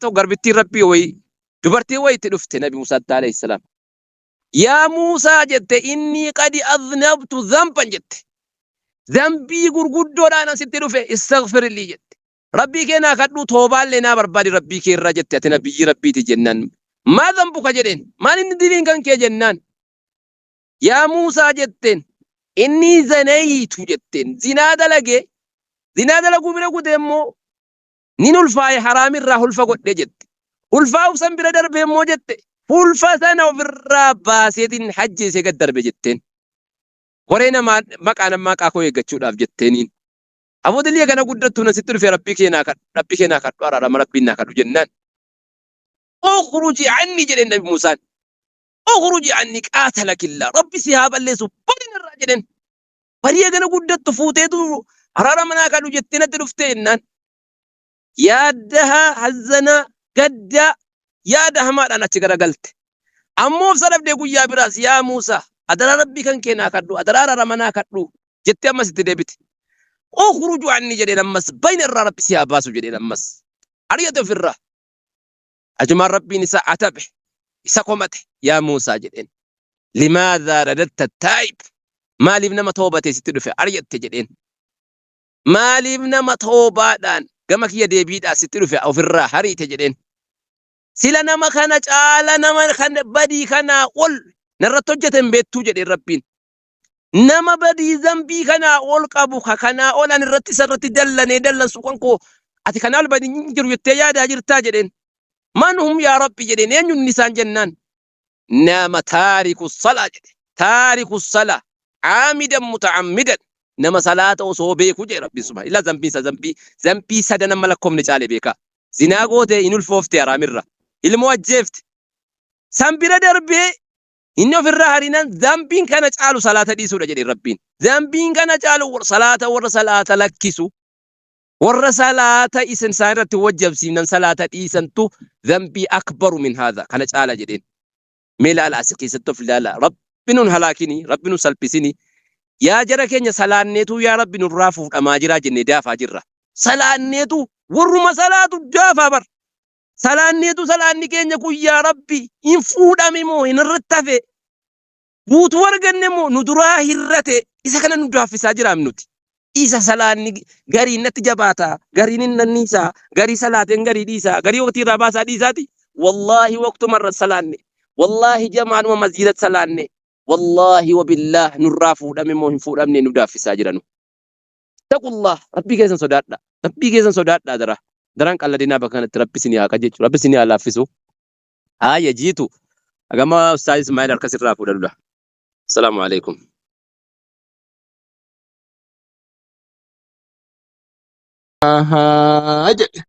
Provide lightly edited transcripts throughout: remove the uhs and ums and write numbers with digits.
تو غربتي ربي وي دبرتي وي تدفت نبي موسى عليه السلام يا موسى جت إني قد أذنبت ذنبا جت ذنبي غرغدو أنا ست دفه استغفر لي جت ربي كنا قدو توبة لنا بربادي ربي كي رجت أتنا بيجي ربي تجنن ما ذنبك جدين ما ندين كان كي جنان يا موسى جتين إني زنيت جتين زنا دلقو بلقو دمو نين الفاي حرام الراه الفقود جت الفا وسن بردر بمو جت الفا سنة وبرا سيدين حج سيقدر بجتين ورينا ما مكان ما كاكو يجتشو داف جتينين أبو دليا كنا قدرتنا ستر في ربي كنا كد ورا ربنا كد جنان اخرجي عني جل النبي موسى اخرجي عني قاتلك الله ربي سيهاب اللي سبحان الراجلين فريا كنا قدرت فوتيتو رمنا كد جتنا تلفتين يا دها هزنا قد يا ده ما أنا تجرا قلت أمو بسرف ديكو يا براس يا موسى أدرى ربي كنا كدو أدرى رمنا كدو جت أمس تدبت اخرجوا عني جدي لمس بين الرب سياباسو جدي لمس أريد في الره أجمع ربي نساء عتبه يسقمته يا موسى جدين لماذا رددت التائب ما لي بنما توبتي ستدو في أريد تجدين ما لي بنما توبادان كما كي ديبيد ستدو في أو في الره هري تجدين سلا نما كان جعل نما كان بدي كان قل نرتوجة بيتو جدي ربين نما بدي ذنبي كنا أول كابوكا كنا أول أن الرتي سرتي دلنا سوكانكو أتي كنا البدي نجرو يتيا داجر تاجرين من هم يا ربي جدين ين النسان جنان نما تارك الصلاة جدين تارك الصلاة عامدا متعمدا نما صلاة وصوبيك وجه ربي سبحانه إلا ذنبي سدنا ملكم نجالي بيكا زناغوتي إنو الفوفتي رامرة الموجفت سنبرا دربي إنه في الرهرين ذنبين كان جعلوا صلاة ديسو لجدي ربين ذنبين كان جعلوا صلاة ورصلاة لكسو ورصلاة إسن سارة توجب سيمنا صلاة إسن تو ذنبي أكبر من هذا كان جعل جدين ميلا الأسكي ستفلالا ربنا هلاكني ربنا سلبسني يا جركين صلاة نيتو يا ربنا الرافو أماجرا جنة دافع جرة صلاة نيتو ورما صلاة دافع بر صلاة نيتو صلاة نكين يقول يا ربي إن فودا ميمو إن رتفه بوت ورغنمو ندرا هرته إذا كان ندرا في ساجرا منوتي إذا صلاة غاري نتجباتا غاري ننسا غاري صلاة غاري ديسا غاري وقت رباسا ديساتي والله وقت مرة صلاة والله جمعا ومسجد صلاة والله وبالله نرافو دممو إن فودا من ندرا في ساجرا تقول الله ربي كيسن صداتنا ربي كيسن صداتنا درا درانك الله دينا بكان ربي سني هاكجيت ربي سني على فيسو هاي جيتو أجمع أستاذ إسماعيل الكسر رافو دلولا السلام عليكم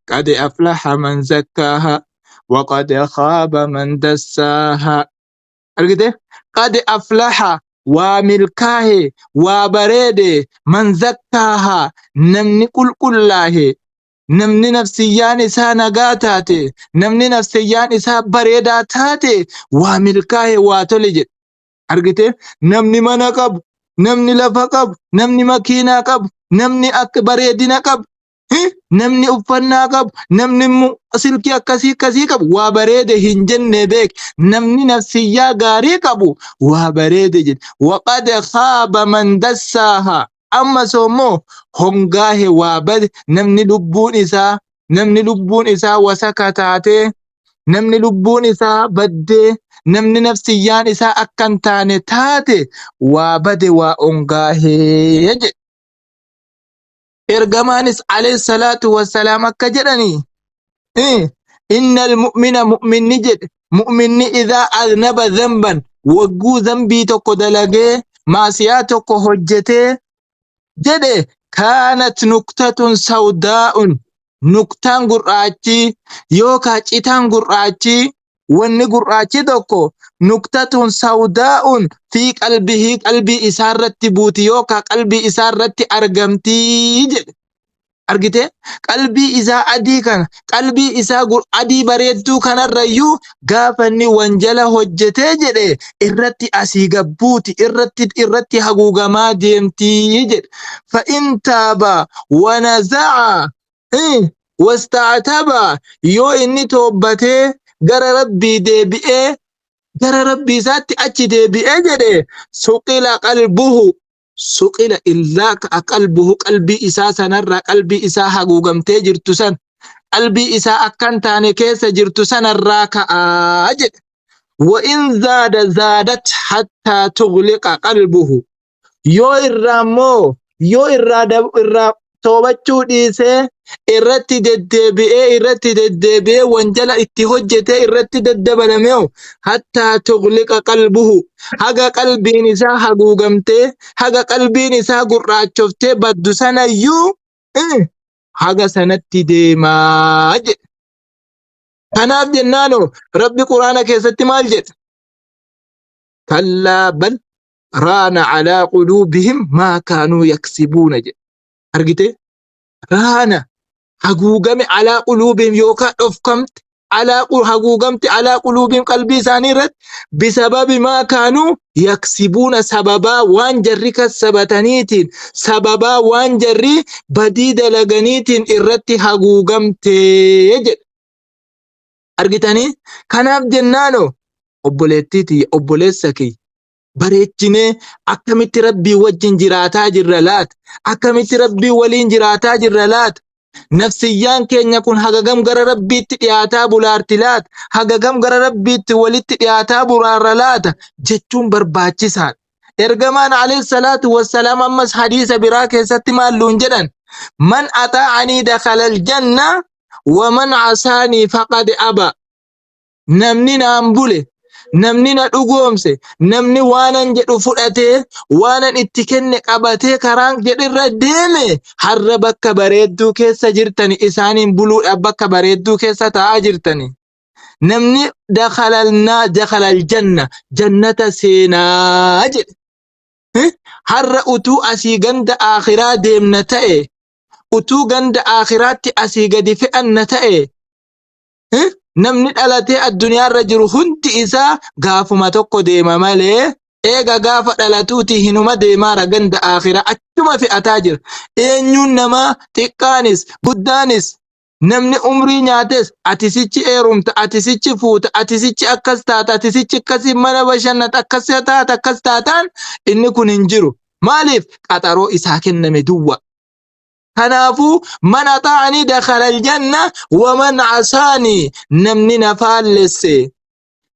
قد أفلح من زكاها وقد خاب من دساها أرجده قد أفلح وملكاه وبريده من زكاها نمني كل الله نمني نفسيان إسا نغاتاتي نمني نفسيان إسا بريداتاتي وملكاه واتولج أرجده نمني منقب نمني لفقب نمني مكينا قب نمني بريدنا قب نمني أفنا قب نمني أسلكي أكسي كسي قب وبريد هنجن بيك نمني نفسيا غاري قب وبريد جد وقد خاب من دساها أما سومو هنغاه وابد نمني لبون إسا وسكتاتي نمني لبون إسا بدي نمني نفسيان إسا أكنتاني تاتي وابد وأنغاه يجد إرغمانس عليه الصلاة والسلام كجرني إن المؤمن مؤمن نجد مؤمن إذا أذنب ذنبا وقو ذنبي تقو دلقه معصياتك هجته جده كانت نكتة سوداء نكتان قرآتي يوكا چيتان قرآتي واني قرآتي دوكو نكتة سوداء في قلبي إسارة بوتي يوكا قلبي إسارة أرغمتي جده أرغته قلبي إسا أدي كان قلبي إسا أدي بريدو كان الرأيو غافني وانجلا هجته جده إرتي أسيغ بوتي إرتي حقوق ما ديمتي جده فإن تابا ونزع wasta'taba yoo inni toobbatee gara rabbii deebi'ee gara rabbii isaatti achi deebi'ee jedhe suqila qalbuhu suqila illaa ka qalbuhu qalbii isaa sanarraa qalbii isaa haguugamtee jirtu san qalbii isaa akkan taane keessa jirtu sanarraa ka'aa jedhe وإن زادت حتى تغلق قلبه yoo irraa immoo yoo irraa toobachuu dhiisee irratti deddeebi'ee wanjala itti hojjetee irratti daddabalame hattaa tughliqa qalbuhu haga qalbiin isaa haguugamtee haga qalbiin isaa gurraachoftee baddu sanayyuu haga sanatti deemaa jedhe. Kanaaf jennaano rabbi quraana keessatti maal jedhe? Kallaa bal raana calaa quluubihim maa kaanuu yaksibuuna jedhe. Argite? Raana haguugame calaa quluubihim yookaan dhofkamte haguugamte calaa quluubihim qalbii isaanii irratti bisababi maa kaanuu yaksibuuna sababaa waan jarri kassabataniitiin sababaa waan jarri badii dalaganiitiin irratti haguugamte jedhe. Argitanii? Kanaaf jennaano obboleettiiti obboleessa kee bareechinee akkamitti rabbii wajjin jiraataa jirra laata? Akkamitti rabbii waliin jiraataa jirra laata? Nafsiyyaan keenya kun hagagam gara rabbiitti dhiyaataa bulaarti laata? Hagagam gara rabbiitti walitti dhiyaataa buraarra laata? Jechuun barbaachisaadha. Ergamaan alayhi salaatu wassalaam ammas hadiisa biraa keessatti maalluun jedhan? Man ataa'anii dakhalal janna wa man asaanii faqad aba. Namni naan bule namni na dhugoomse namni waanan jedhu fudhatee waanan itti kenne qabatee karaan jedhirra deeme har'a bakka bareedduu keessa jirtani isaaniin buluudhaaf bakka bareedduu keessa taa'aa jirtani. Namni dakhalal janna jannata seenaa jedhe. Har'a utuu asii ganda akhiraa deemna ta'e utuu ganda akhiraatti asii gadi fe'anna ta'e namni dhalatee addunyaarra jiru hundi isaa gaafuma tokko deema malee eega gaafa dhalatuuti hinuma deemaara ganda akhiraa achuma fe'ataa jira. Eenyuun namaa xiqqaanis guddaanis namni umrii nyaates ati sichi eerumta ati sichi fuuta ati sichi akkas taata ati sichi akkasii mana bashannata akkas taata akkas taataan inni kun hin jiru. Maaliif? Qaxaroo isaa kenname duwwa. Kanaafuu man ataa'anii dakhalal janna wa man asaanii namni na faallesse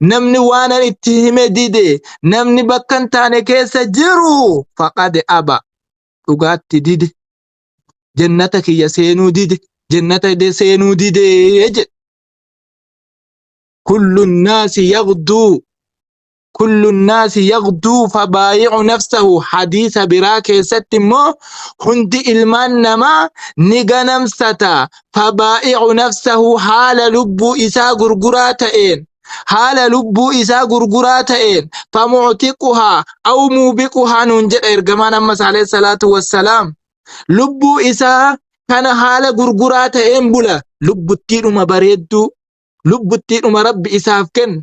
namni waanan itti hime dide namni bakka hin taane keessa jiru faqad aba dhugaatti dide jannata kiyya seenuu dide jannata seenuu dide jedhe. Kullu nnaasi yagduu fabaayi'u nafsahu hadiisa biraa keessatti immoo hundi ilmaan namaa ni ganamsata fabaayi'u nafsahu haala lubbuu isaa gurguraa ta'een famu'tiquhaa aw muubiquhaa nuun jedha ergamaan ammas alayhi salaatu wassalaam. Lubbuu isaa kana haala gurguraa ta'een bula lubbuttiidhuma bareedduu lubbuttiidhuma rabbi isaaf kenna.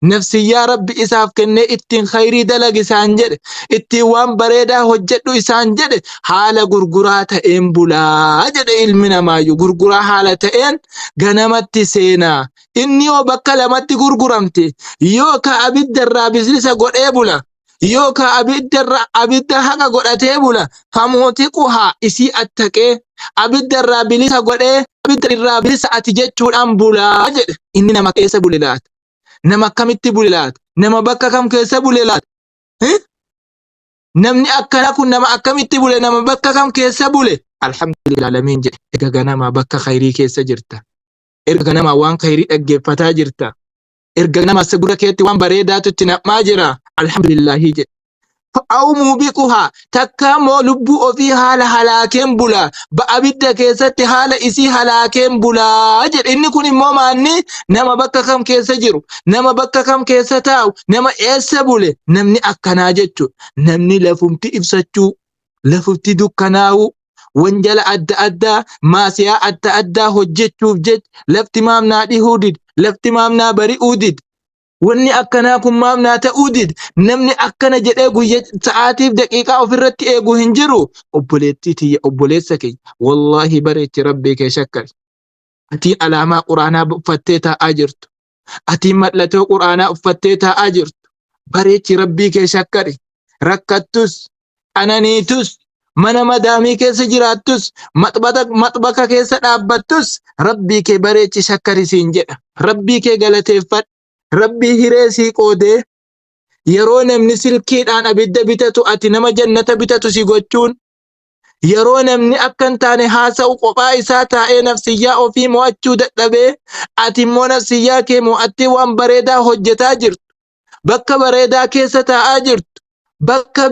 Nafsiyyaa rabbi isaaf kennee ittiin khayrii dalagi isaan jedhe ittiin waan bareedaa hojjedhu isaan jedhe haala gurguraa ta'een bulaa jedhe. Ilmi namaayyuu gurguraa haala ta'een ganamatti seenaa. Inni yoo bakka lamatti gurguramte yoo ka abiddarraa bilisa godhee bula yoo ka abidda haqa godhatee bula famuutiquhaa isii attaqee abiddarraa bilisa godhee abiddarraa bilisa ati jechuudhaan bulaa jedhe. Inni nama keessa bule laata? Nama akkamitti bule laata? Nama bakka kam keessa bule laata? Namni akkana kun nama akkamitti bule? Nama bakka kam keessa bule? Alhamdulillah alamiin jedhe. Egaa ganama bakka khayrii keessa jirta. Erga ganama waan khayrii dhaggeeffataa jirta. Erga ganama gurra keetti waan bareedaatu itti naqmaa jira. Alhamdulillah jedhe. Aw muubiquhaa takka moo lubbuu ofii haala halaakeen bula abidda keessatti haala isii halaakeen bulaa jedhe. Inni kun immoo maanni nama bakka kam keessa jiru nama bakka kam keessa taa'u nama eessa bule namni akkanaa jechuudha. Namni lafumti ibsachuu lafumti dukkanaa'u wanjala adda addaa maasiyaa adda addaa hojjechuuf jecha lafti maamnaa dhihuu did lafti maamnaa bari'uu did. Wanni akkanaa kun maamnaa ta'uu did namni akkana jedhee guyyaa sa'aatiif daqiiqaa ofirratti eegu hin jiru. Obboleettii tiyya obboleessa keenya wallahi bareechi rabbii kee shakkari Atiin alaamaa quraanaa uffattee taa'aa jirtu. Atiin mallattoo quraanaa uffattee taa'aa jirtu. Bareechi rabbii kee shakkari. Rakkattus, ananiitus, mana madaamii keessa jiraattus, maxbaka keessa dhaabbattus, rabbii kee bareechi shakkari siin jedha. Rabbii kee galateeffadhu. Rabbii hiree sii qoodee yeroo namni silkiidhaan abidda bitatu ati nama jannata bitatu si gochuun, yeroo namni akka hin taane haasa'u kophaa isaa taa'ee nafsiyyaa ofii mo'achuu dadhabee ati immoo nafsiyyaa kee mo'attee waan bareedaa hojjetaa jirtu. Bakka bareedaa keessa taa'aa jirtu. Bakka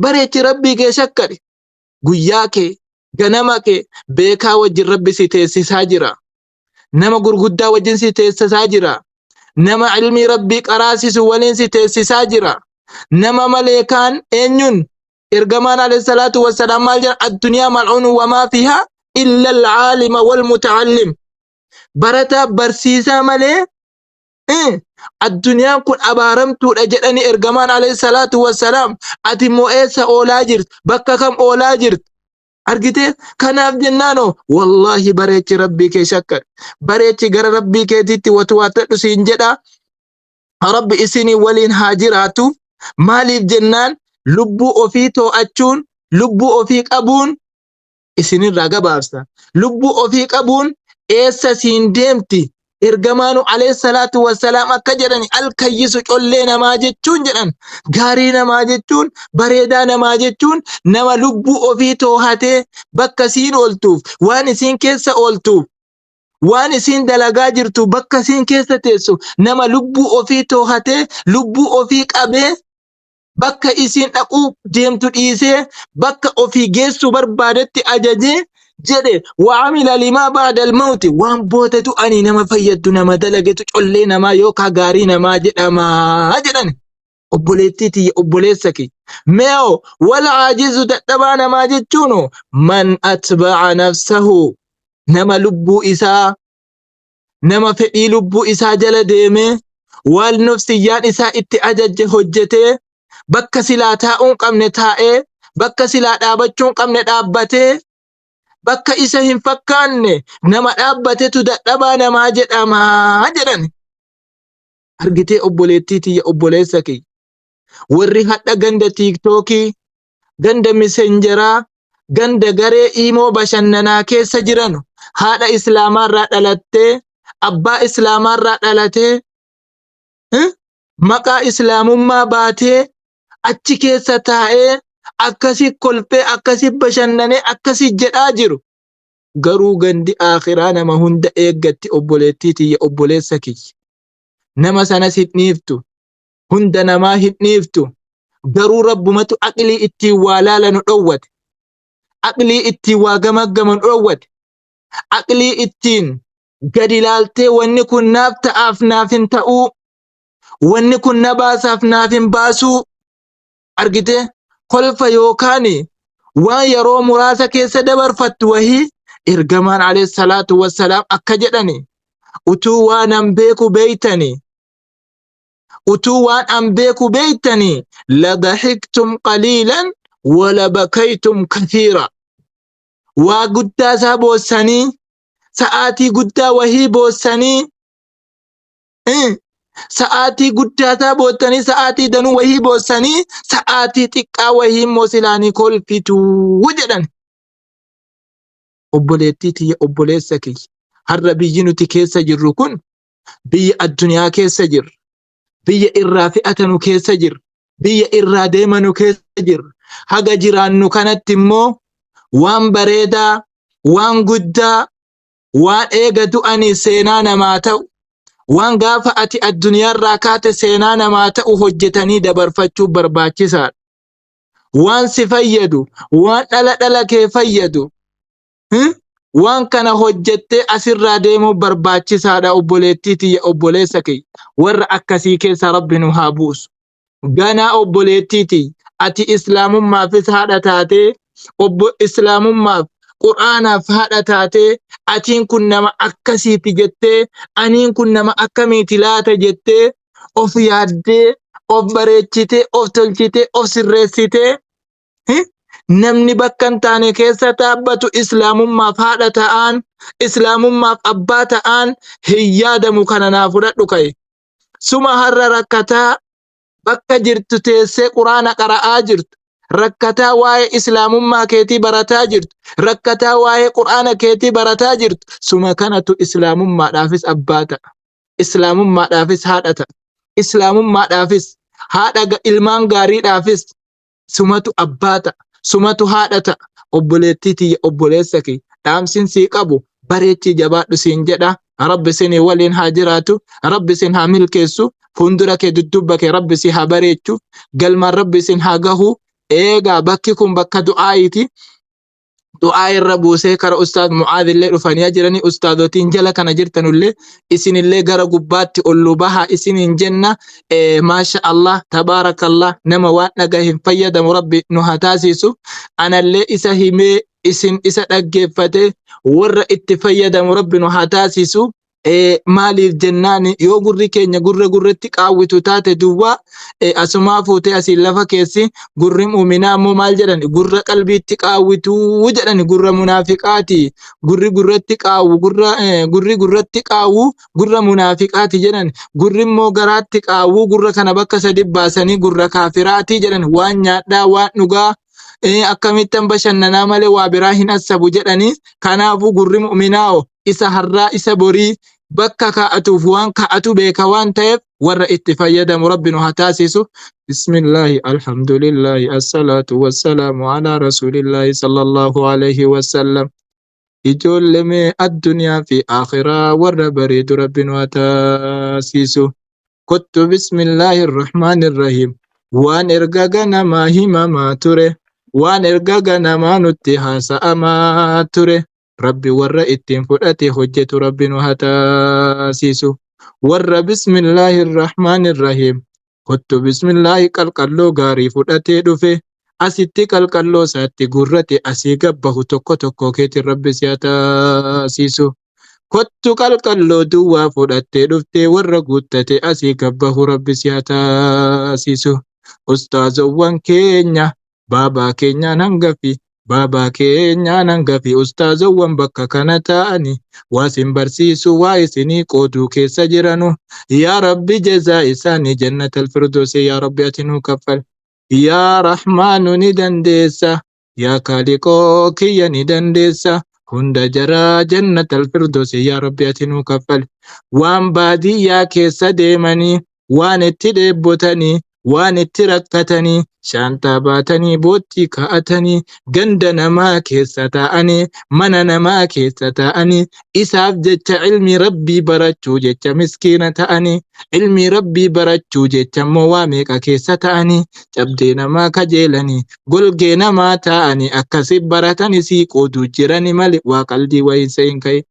bareechi rabbii kee shakkari. Guyyaa kee, ganama kee beekaa wajjin rabbi si teessisaa jira. Nama gurguddaa wajjin si teessisaa jira. Nama ilmii rabbii qaraasisu waliin si teessisaa jira. Nama maleekaan eenyuun ergamaan alayhi salaatu wassalaam maal jedha addunyaa mal'uunu wamaa fiihaa illa al'aalima wal muta'allim. Barataa barsiisaa malee addunyaan kun abaaramtuudha jedhani ergamaan alayhi salaatu wassalaam. Ati immoo eessa oolaa jirti? Bakka kam oolaa jirti? Argite? Kanaaf jennaanoo wallahi bareechi rabbii kee shakkar. Bareechi gara rabbii keetitti watwaatadhu siin jedha. Rabbi isinii waliin haa jiraatu. Maaliif jennaan lubbuu ofii to'achuun, lubbuu ofii qabuun isinirraa gabaabsa. Lubbuu ofii qabuun eessa siin deemti? Ergamaanu alayhi salaatu wassalaam akka jedhani alkayyisu collee namaa jechuun jedhan. Gaarii namaa jechuun, bareedaa namaa jechuun nama lubbuu ofii to'atee bakka siin ooltuuf, waan isiin keessa ooltuuf, waan isiin dalagaa jirtu bakka isiin keessa teessu nama lubbuu ofii to'atee, lubbuu ofii qabee bakka isiin dhaquu deemtu dhiisee bakka ofii geessu barbaadetti ajajee jedhe wa'amila limaa ba'dal mawti waan bootatu ani nama fayyaddu nama dalagetu collee namaa yookaan gaarii namaa jedhama jedhan. Obboleettiiti obboleessa kee mee'oo wal aajizu dadhabaa namaa jechuun man atba'a nafsahu nama lubbuu isaa, nama fedhii lubbuu isaa jala deemee waan nafsiyyaan isaa itti ajajje hojjetee bakka silaa taa'uun qabne taa'ee bakka silaa dhaabachuun qabne dhaabbatee bakka isa hin fakkaanne nama dhaabbatetu dadhabaa namaa jedhama jedhan. Argitee obboleettiiti obboleessa kee warri hadha ganda tiiktookii, ganda misenjeraa, ganda garee iimoo bashannanaa keessa jiran haadha islaamaarraa dhalattee, abbaa islaamaarraa dhalatee, maqaa islaamummaa baatee achi keessa taa'ee akkasi kolfee akkasi bashannanee akkasi jedhaa jiru. Garuu gandi akhiraa nama hunda eeggatti obboleettiiti obboleessa kiyya. Nama sanas hin dhiiftu. Hunda namaa hin dhiiftu. Garuu rabbumatu aqlii ittiin waa laalanu dhowwate. Aqlii ittiin waa gamaggaman dhowwate. Aqlii ittiin gadi laaltee wanni kun naaf ta'aaf naaf hin ta'uu. Wanni kun na baasaaf naaf hin baasuu. Argite kolfa yookaan waan yeroo muraasa keessa dabarfattu wahii ergamaan alayhi salaatu wassalaam akka jedhani utuu waan an beeku beeytani, utuu waan an beeku beeytani la dahiktum qaliilan wala bakaytum kathiira. Waa guddaa isaa boossanii sa'aatii guddaa wahii boossanii sa'aatii guddaa isaa boottanii sa'aatii danuu wahii boossanii sa'aatii xiqqaa wahii immoo silaanii kolfituu jedhan. Obboleettiiti obboleessa kiyya har'a biyyi nuti keessa jirru kun biyya addunyaa keessa jirra. Biyya irraa fe'atanu keessa jirra. Biyya irraa deemanu keessa jirra. Haga jiraannu kanatti immoo waan bareedaa, waan guddaa, waan eega du'anii seenaa namaa ta'u, waan gaafa ati addunyaarraa kaate seenaa namaa ta'u hojjetanii dabarfachuu barbaachisaadha. Waan si fayyadu, waan dhala kee fayyadu, waan kana hojjettee asirraa deemuu barbaachisaadha obboleettiiti obboleessa kee. Warra akkasii keessa Rabbi nu haa buusu. Ganaa obboleettiiti ati islaamummaafis haadha taatee islaamummaaf quraanaaf haadha taatee atiin kun nama akkasiiti jettee aniin kun nama akkamiiti laata jettee of yaaddee of bareechitee of tolchitee of sirreessitee namni bakka hin taane keessa dhaabbatu islaamummaaf haadha ta'an islaamummaaf abbaa ta'an hin yaadamu. kana naa fudhadhu ka'e suma har'a rakkataa bakka jirtu teessee quraana qara'aa jirtu, rakkataa waa'ee islaamummaa keetii barataa jirtu, rakkataa waa'ee quraana keetii barataa jirtu, suma kanatu islaamummaadhaafis abbaa ta'a, islaamummaadhaafis haadha ta'a, islaamummaadhaafis haadha ilmaan gaariidhaafis sumatu abbaa ta'a, sumatu haadha ta'a. obboleettii tiyya obboleessa kee dhaamsin sii qabu bareechii jabaadhu siin jedha. rabbi sinii waliin haa jiraatu, rabbi sin haa milkeessu, fuuldura kee dudduuba kee rabbi si haa bareechu, galmaan rabbi sin haa gahu. eegaa bakki kun bakka du'aayiiti. du'aa irra buusee kara ustaad Mucaadillee dhufanii jiranii. ustaadotiin jala kana jirtanullee isinillee gara gubbaatti ollu baha isiniin jenna. maasha Allah tabaarakallah, nama waan dhagaa hin fayyadamu rabbi nu haa taasisu. anallee isa himee isin isa dhaggeeffate warra itti fayyadamu rabbi nu haa taasisu. maaliif jennaan yoo gurri keenya gurratti qaawwitu taate duwwaa asumaa fuutee asiin lafa keessi gurri muuminaa ammoo maal jedhan gurra qalbiitti qaawwitu jedhan gurra munaafiqaati. gurri gurratti qaawwu gurra munaafiqaati jedhan. gurri immoo garaatti qaawwu gurra kana bakka sadi baasanii gurra kaafiraati jedhan. waan nyaadhaa waan dhugaa akkamittan bashannanaa malee waa biraa hin assabu jedhanii. kanaafuu gurri muuminaa isa har'aa isa borii bakka kaa'atuuf waan kaa'atu beeka waan ta'eef warra itti fayyadamu rabbi nu haa taasisu. bismillahi alhamdulillahi assalaatu wassalaamu alaa rasuulillahi sallallahu alayhi wasallam. ijoollee mee addunyaa fi akhiraa warra bareedu rabbi nu haa taasisu. kottu bismillahi irrahmaani irrahiim. waan erga ganamaa himamaa ture, waan erga ganamaa nutti haasa'amaa ture. rabbi warra ittiin fudhate hojjetu rabbi nu haa taasisu. warra bismillahi irrahmaani irrahiim. kottu bismillahi qalqalloo gaarii fudhatee dhufe asitti qalqalloo isaatti gurrate asii gabbahu tokko tokko keetiin rabbi si haa taasisu. kottu qalqalloo duwwaa fudhattee dhuftee warra guuttate asii gabbahu rabbi si haa taasisu. ustaazowwan keenya baabaa keenyaan hangafi baabaa keenyaan hangafi ustaazowwan bakka kana ta'ani waa isin barsiisu waa isinii qooduu keessa jiranu. yaa rabbi jazaa isaanii jannatal firdoosi yaa rabbi ati nuu kaffal. yaa rahmaanu ni dandeessa, yaa kaaliqoo kiyya ni dandeessa, hunda jaraa jannatal firdoosi yaa rabbi ati nuu kaffal. waan baadiyyaa keessa deemanii waan itti dheebbotanii waan itti rakkatanii shaantaa baatanii boottii kaa'atanii ganda namaa keessa taa'anii mana namaa keessa taa'anii isaaf jecha ilmi rabbii barachuu jecha miskiina ta'anii ilmi rabbii barachuu jecha immoo waa meeqa keessa ta'anii cabdee namaa kajeelanii golgee namaa taa'anii akkasi baratanii sii qooduu jirani malee waa qaldii wayiinsa hin ka'e.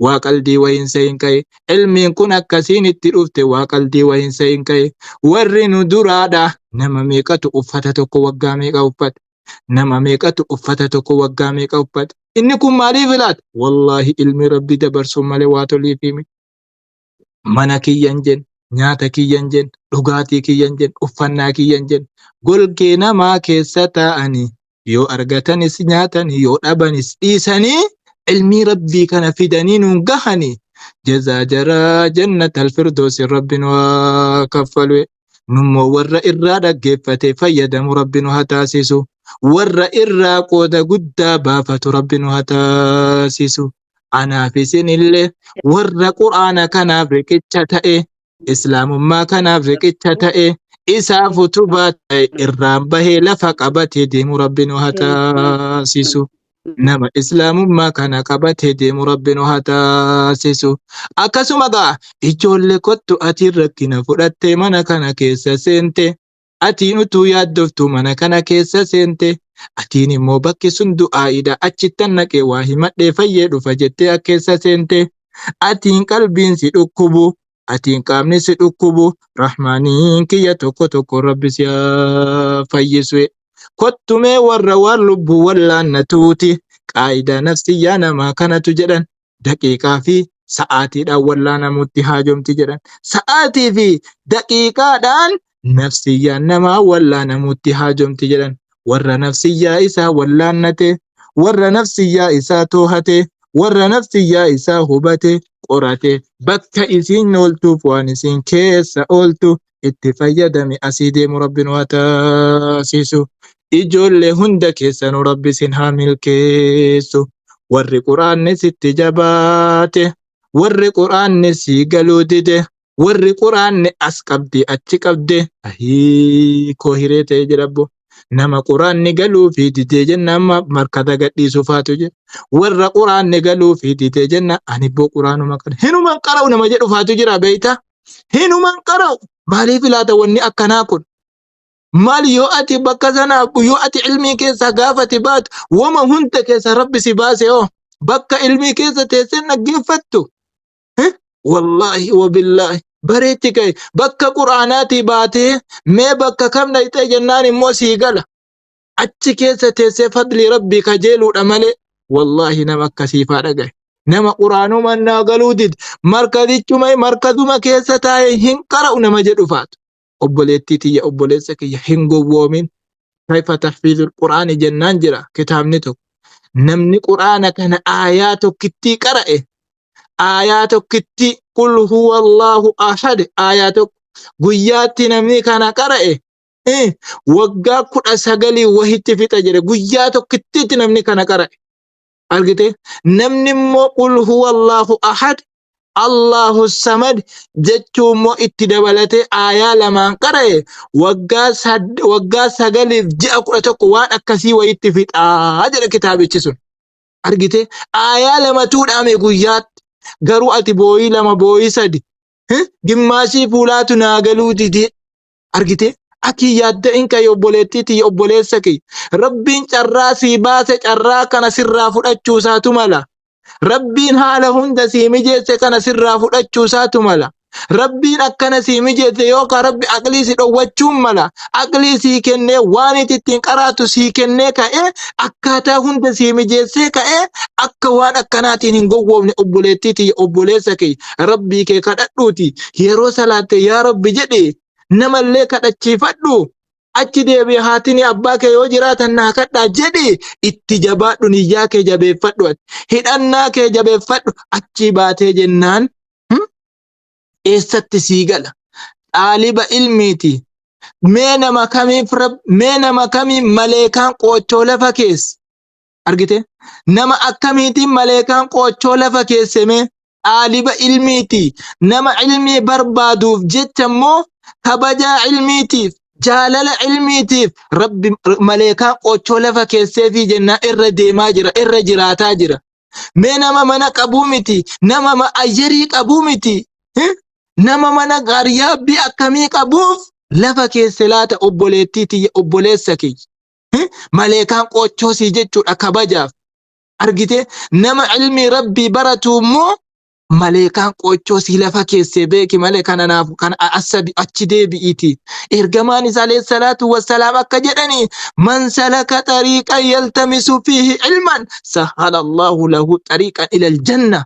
waa qaldii wayiinsa hin ka'e. ilmiin kun akkasiin itti dhufte waa qaldii wayiinsa hin ka'e. warri nu duraadha nama meeqatu uffata tokko waggaa meeqa uffate? nama meeqatu uffata tokko waggaa meeqa uffate? inni kun maaliif laata? wallahi ilmi rabbi dabarsuun malee waa toliif himi. mana kiyyan jen, nyaata kiyyan jen, dhugaatii kiyyan jen, uffannaa kiyyan jen, golgee namaa keessa taa'anii yoo argatanis nyaatanii yoo dhabanis dhiisanii ilmi rabbii kana fidanii nuun gahanii jazaa jaraa jannatal firdoosi rabbi nu haa kaffalu. nummoo warra irraa dhaggeeffate fayyadamu rabbi nu haa taasisu. warra irraa qooda guddaa baafatu rabbi nu haa taasisu. anaaf isinillee warra quraana kanaaf riqicha ta'e islaamummaa kanaaf riqicha ta'e isaaf utubaa ta'e irraan bahee lafa qabatee deemu rabbi nu haa taasisu. nama islaamummaa kana qabatee deemu rabbi nu haa taasisu. akkasuma gaa ijoollee kottu atiin rakkina fudhattee mana kana keessa seente, atiin utuu yaaddoftu mana kana keessa seente, atiin immoo bakki sun du'aa'idha achittan naqee waa himadhee fayyee dhufa jettee akkeessa seente, atiin qalbiin si dhukkubu, atiin qaamni si dhukkubu, rahmaaniin kiyya tokko tokko rabbi si haa fayyisu. kottumee warra waan lubbuu wallaannatuuti qaayidaa nafsiyyaa namaa kanatu jedhan daqiiqaa fi sa'aatiidhaan wallaanamutti haajomti jedhan. sa'aatii fi daqiiqaadhaan nafsiyyaan namaa wallaanamutti haajomti jedhan. warra nafsiyyaa isaa wallaannate, warra nafsiyyaa isaa toohate, warra nafsiyyaa isaa hubate qorate bakka isiin ooltuuf waan isiin keessa ooltu itti fayyadame asii deemu rabbiin waa taasisu. Ijoollee hunda keessanuu rabbi sin haa milkeessu. Warri quraanni sitti jabaate, warri quraanni sii galuu dide, warri quraanni as qabdi achi qabde koo hiree ta'e jedhabbo. Nama quraanni galuu fi didee jenna amma markata gadhiisuu faatu jira. Warra quraanni galuu fi didee jenna ani boo quraanuma kana hinuman qara'u nama jedhu faatu jira beeyta. Hinuman qara'u maaliif laata wanni akkanaa kun? Maal yoo ati bakka sana yoo ati ilmii keessa gaafati baatu wama hunda keessa rabbi si baase oo bakka ilmii keessa teessee dhaggeeffattu. Wallahi wabillahi bareetti ka'e bakka quraanaati baatee mee bakka kam dhaqxee jennaan immoo sii gala. Achi keessa teessee fadli rabbii kajeeluudha malee wallahi nama akkasiifaa dhagaye. Nama quraanuma naa galuu dide markaduma keessa taa'ee hin qara'u nama jedhu faatu. Obboleettii tiyya obboleessa kiyya hin gowwoomin. Kayfa tahfiizul quraani jennaan jira kitaabni tokko. Namni quraana kana aayaa tokkittii qara'e. Aayaa tokkitti qul huwa Allahu ahad aayaa tokko guyyaatti namni kana qara'e waggaa 19 wahitti fixa jedhe guyyaa tokkittitti namni kana qara'e. Argite namni immoo qul huwa Allahu ahad Allahu samad jechuun immoo itti dabalatee aayaa lamaan qara'e waggaa 9 ji'a 11 waan akkasii wayitti fixaa jedhe kitaabichi sun. Argite aayaa lamatu dhaame guyyaatti. Garuu ati booyii 2 booyii 3 gimmaashii fuulaatu naa galuu dide. Argite aki yaadda inka obboleettii tiyya obboleessa kee rabbiin carraa sii baase carraa kana sirraa fudhachuu isaatu mala. Rabbiin haala hunda sii mijeesse kana sirraa fudhachuu isaatu mala. Rabbiin akkana sii mijeesse yookaan rabbi aqlii si dhowwachuun mala. Aqlii sii kennee waan itti ittiin qaraatu sii kennee ka'ee akkaataa hunda sii mijeessee ka'ee akka waan akkanaatiin hin gowwoofne obboleettii tiyya obboleessa kee rabbii kee kadhadhuuti yeroo salaatte yaa rabbi jedhe namallee kadhachiifadhu. Achi deebi'ee haatini abbaa kee yoo jiraatan naa kadhaa jedhi itti jabaadhu niyyaa kee jabeeffadhu hidhannaa kee jabeeffadhu achi baatee jennaan eessatti sii gala xaaliba ilmiiti. Mee nama kamiin maleekaan qoochoo lafa keessa. Argite nama akkamiitiin maleekaan qoochoo lafa keessame xaaliba ilmiiti. Nama ilmii barbaaduuf jecha immoo kabajaa ilmiitiif jaalala ilmiitiif rabbi maleekaan qoochoo lafa keesseefi jennaa irra deemaa jira irra jiraataa jira. Mee nama mana qabuu miti nama ayyarii qabuu miti. Nama mana gaariyaabbii akkamii qabuuf lafa keessa laata obboleettii tiyya obboleessa kiyya. Maleekaan qoochoo sii jechuudha kabajaaf. Argite nama ilmii rabbii baratu immoo maleekaan qoochoo sii lafa keessee beeki malee kananaaf kan asabi achi deebi'iti. Ergamaan isaa alayhi salaatu wassalaam akka jedhani man salaka tariiqan yaltamisu fiihi ilman sahala Allahu lahu tariiqan ilal janna.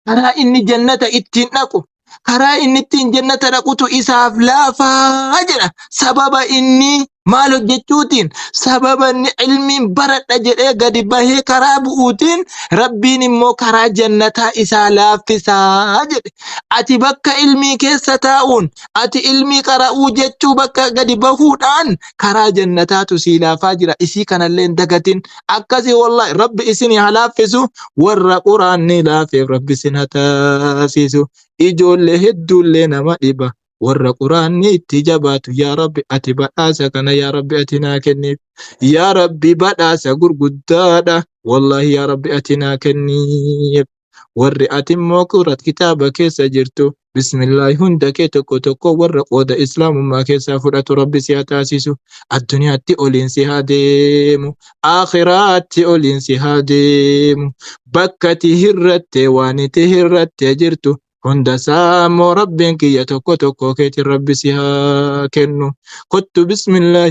Karaa inni jannata ittiin dhaqu karaa inni ittiin jannata dhaqutu isaaf laafaa jedha. Sababa inni maal hojjechuutiin sababa inni ilmiin baradha jedhee gadi bahee karaa bu'uutiin rabbiin immoo karaa jannataa isaa laaffisaa jedhe. Ati bakka ilmii keessa taa'uun ati ilmii qara'uu jechuu bakka gadi bahuudhaan karaa jannataatu sii laafaa jira. Isii kanallee dagatin akkasii wallahi rabbi isin haa laaffisu warra quraanni laafeef rabbi isin haa taasisu. Ijoollee hedduullee nama dhiba. Warra quraanni itti jabaatu yaa rabbi ati badhaasa kana yaa rabbi ati naa kenniif. Yaa rabbi badhaasa gurguddaadha wallahi yaa rabbi ati naa kenniif. Warri ati immoo qurat kitaaba keessa jirtu bismillahi hunda kee tokko tokko warra qooda islaamummaa keessaa fudhatu rabbi si haa taasisu. Addunyaatti oliin si haa deemu akhiraatti oliin si haa deemu bakka ati hirratte waan ati hirratte jirtu hunda saammoo rabbiin kiyya tokko tokko keetiin rabbi si haa kennu. Kottu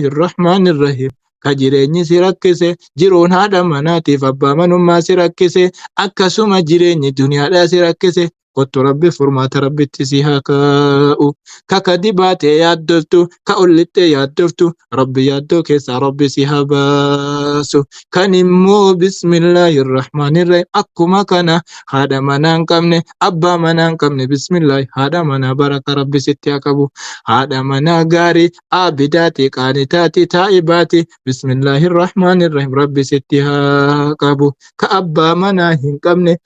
bismillahirrahmanirrahim. Ka jireenyi si rakkise jiruun haadha manaatiif abbaa manummaa si rakkise akkasuma jireenyi duniyaadhaa si rakkise kottu rabbi furmaata rabbitti si haa kaa'u. Ka dibaatee yaaddoftu, ka ollittee yaaddoftu, rabbi yaaddoo keessaa rabbi si haa baasu. Kan immoo bismillahirrahmanirrahim akkuma kana haadha manaa hin qabne, abbaa manaa hin qabne bismillahi haadha manaa baraka rabbi sitti haa qabu. Haadha manaa gaarii aabidaati qaanitaati taa'ibaati bismillahirrahmanirrahim rabbi sitti haa qabu. Ka abbaa manaa hin qabne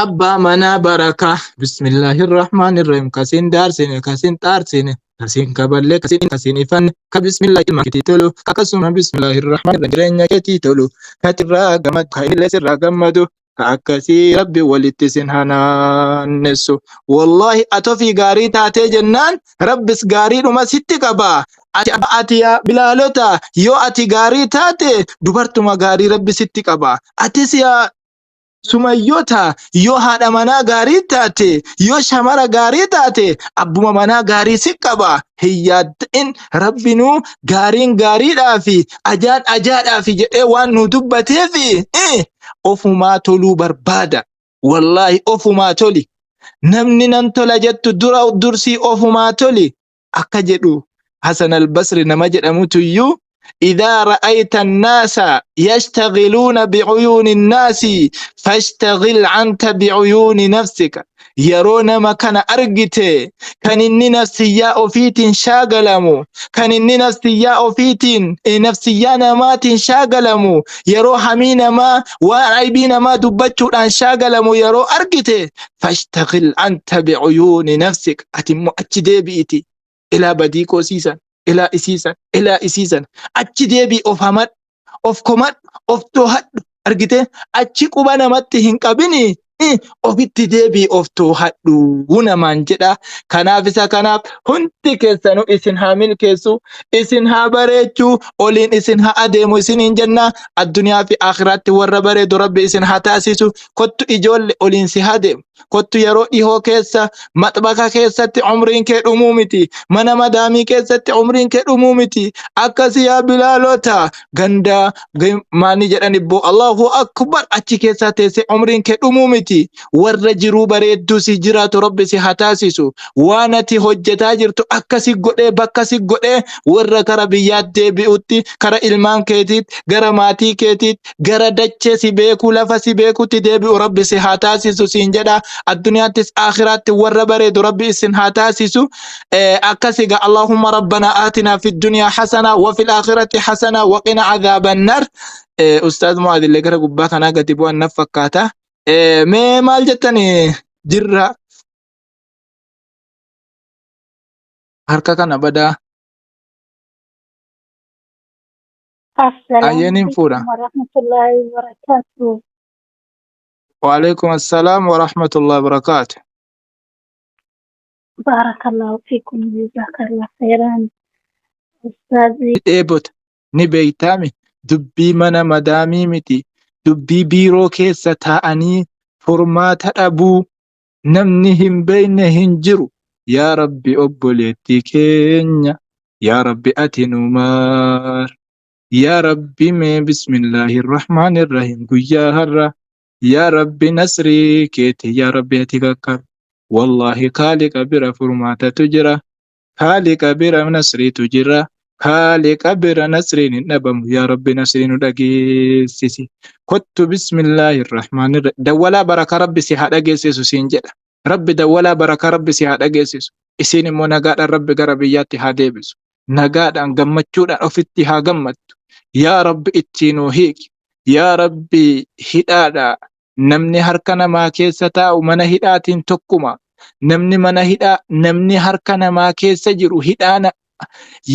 abbaa manaa barakaa bismillahirrahmanirrahim kasin daarsine kasin xaarsine kasin kaballe kasin ifanne ka bismillahi ilma keetii tolu akkasuma bismillahirrahmanirrahim jireenya keetii tolu katirraa gammadu ka illee sirraa gammadu ka akkasii rabbi walitti sin hanaannessu. Wallahi atofii gaarii taatee jennaan rabbis gaariidhuma sitti qaba. Ati yaa bilaalota yoo ati gaarii taate dubartuma gaarii rabbi sitti qaba. Atis yaa sumayyoota yoo haadha manaa gaarii taate yoo shamara gaarii taate abbuma manaa gaarii si qaba. Hin yaadda'in rabbinuu gaariin gaariidhaafi ajaan ajaadhaafi jedhee waan nu dubbateefi ofumaa toluu barbaada. Wallahi ofumaa toli. Namni nan tola jettu dursii ofumaa toli. Akka jedhu Hasan al-Basri nama jedhamutu iyyuu إذا رأيت الناس يشتغلون بعيون الناس فاشتغل عنك بعيون نفسك. يرون ما كان أرجته كان إني نفسيا أفيت شاغلمو كان إني نفسيا أفيت نفسيانا ما تنشاغلمو يرو حمين ما وعيبين ما دبتشو أن شاغلمو يرو أرجته فاشتغل أنت بعيون نفسك أتم أتشدي بيتي إلى بديكو سيسا إلى إسيسا أتشدي of hamad of komad of tohad argite achi quba namatti hin qabini ofitti deebii of tohadhu namaan jedha. Kanaaf isa kanaaf hundi keessanuu isin haa milkeessu isin haa bareechuu oliin isin haa adeemu isiniin jenna. Addunyaa fi akhiraatti warra bareedu rabbi isin haa taasisu. Kottu ijoolle oliin si haa deemu. Kottu yeroo dhihoo keessa maxbaka keessatti umriin kee dhumuu miti. Mana madaamii keessatti umriin kee dhumuu miti. Akkasii yaa bilaalota ganda maani jedhan ibboo Allahu akbar achi keessa teessee umriin kee dhumuu miti. Warra jiruu bareedduu si jiraatu rabbi si haa taasisu. Waan ati hojjetaa jirtu akkasi godhee bakka si godhee warra kara biyyaatti deebi'utti kara ilmaan keetiit gara maatii keetiit gara dachee si beeku lafa si beekutti deebi'u rabbi si haa taasisu siin jedha. Addunyaattis akhiraatti warra bareedu rabbi isin haa taasisu. Akkasiga Allahumma rabbana aatina fid dunya hasana wa fil akhirati hasana wa qina adhaaban nar. Ustaaz Mu'aadillee gara gubbaa kanaa gadi bu'an naf fakkaata. Mee maal jettani jirra harka kana badaa ayyaniin fuudha. Warahmatullahi wabarakatuh. وعليكم السلام ورحمة الله وبركاته. بارك الله فيكم وجزاك الله خيرا أستاذي. إيبوت نبيتامي دبي منا مدامي متي دبي بيرو كيسة تااني فرمات أبو نمنهم بينهم جرو يا ربي أبوليتي كينيا يا ربي أتنمار يا ربي من بسم الله الرحمن الرحيم قيا هرّا يا ربي نصري كيتي يا ربي أتذكر والله خالق بر فرمات تجرى خالق بر نصري تجرى خالق بر نصري النبم يا ربي نصري ندقيسي كنت بسم الله الرحمن الرحيم دولا بركة ربي سيحا دقيسيسو سينجد ربي دولا بركة ربي سيحا دقيسيسو إسيني مو نقاد ربي غربياتي هاديبسو نقاد أن قمتشود أفتي ها قمت يا ربي اتينو هيك يا ربي هدادا namni harka namaa keessa taa'u mana hidhaatiin tokkuma namni mana hidhaa namni harka namaa keessa jiru hidhaana